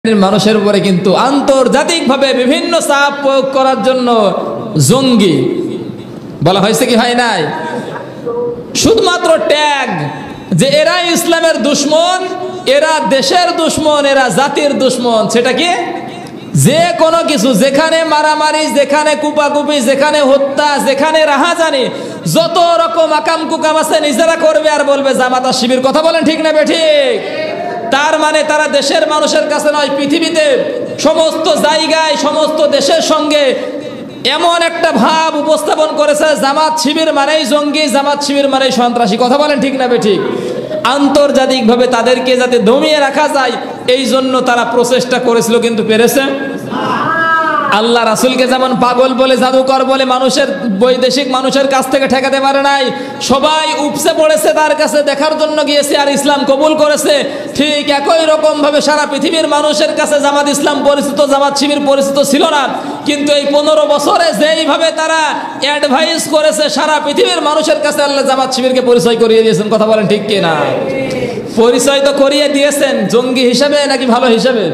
মানুষের উপরে কিন্তু আন্তর্জাতিকভাবে বিভিন্ন চাপ প্রয়োগ করার জন্য জঙ্গি বলা হয়েছে কি হয় নাই? শুধুমাত্র ট্যাগ যে এরা ইসলামের দুশমন, এরা দেশের দুশমন, এরা জাতির দুশমন। সেটা কি? যে কোনো কিছু, যেখানে মারামারি, যেখানে কুপাকুপি, যেখানে হত্যা, যেখানে রাহাজানি, যত রকম আকাম কুকাম আছে নিজেরা করবে আর বলবে জামাত আর শিবির। কথা বলেন ঠিক না বেঠিক? তার মানে তারা দেশের মানুষের কাছে নয়, পৃথিবীতে সমস্ত জায়গায় সমস্ত দেশের সঙ্গে এমন একটা ভাব উপস্থাপন করেছে জামাত শিবির মানেই জঙ্গি, জামাত শিবির মানেই সন্ত্রাসী। কথা বলেন ঠিক না বেঠিক? আন্তর্জাতিকভাবে তাদেরকে যাতে দমিয়ে রাখা যায় এই জন্য তারা প্রচেষ্টা করেছিল, কিন্তু পেরেছে? আল্লাহ রাসূলকে যেমন পাগল বলে, জাদুকর বলে মানুষের, বৈদেশিক মানুষের কাছ থেকে ঠেকাতে পারে নাই। সবাই উপসে পড়েছে তার কাছে, দেখার জন্য গিয়েছে আর ইসলাম কবুল করেছে। ঠিক একই রকম ভাবে সারা পৃথিবীর মানুষের কাছে জামাত ইসলাম পরিচিত, জামাত শিবির পরিচিত ছিল না। কিন্তু এই 15 বছরে যেইভাবে তারা অ্যাডভাইস করেছে, সারা পৃথিবীর মানুষের কাছে আল্লাহ জামাত শিবিরকে পরিচয় করিয়ে দিয়েছেন। কথা বলেন ঠিক কিনা? পরিচয় তো করিয়ে দিয়েছেন, জঙ্গি হিসাবে নাকি ভালো হিসাবে?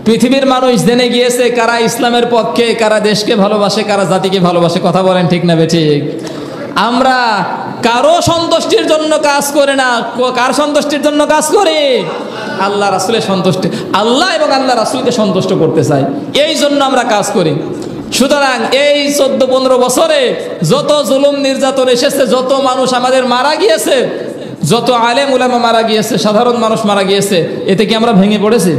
পৃথিবীর মানুষ জেনে গিয়েছে কারা ইসলামের পক্ষে, কারা দেশকে ভালোবাসে, কারা জাতিকে ভালোবাসে। কথা বলেন ঠিক না বেঠিক? আমরা কারো সন্তুষ্টির জন্য কাজ করি না। কার সন্তুষ্টির জন্য কাজ করি? আল্লাহ রাসূলের সন্তুষ্টি, আল্লাহ এবং আল্লাহ রাসূলকে সন্তুষ্ট করতে চাই, এই জন্য আমরা কাজ করি। সুতরাং এই 14-15 বছরে যত জুলুম নির্যাতন এসেছে, যত মানুষ আমাদের মারা গিয়েছে, যত আলেম উলামা মারা গিয়েছে, সাধারণ মানুষ মারা গিয়েছে, এতে কি আমরা ভেঙে পড়েছি?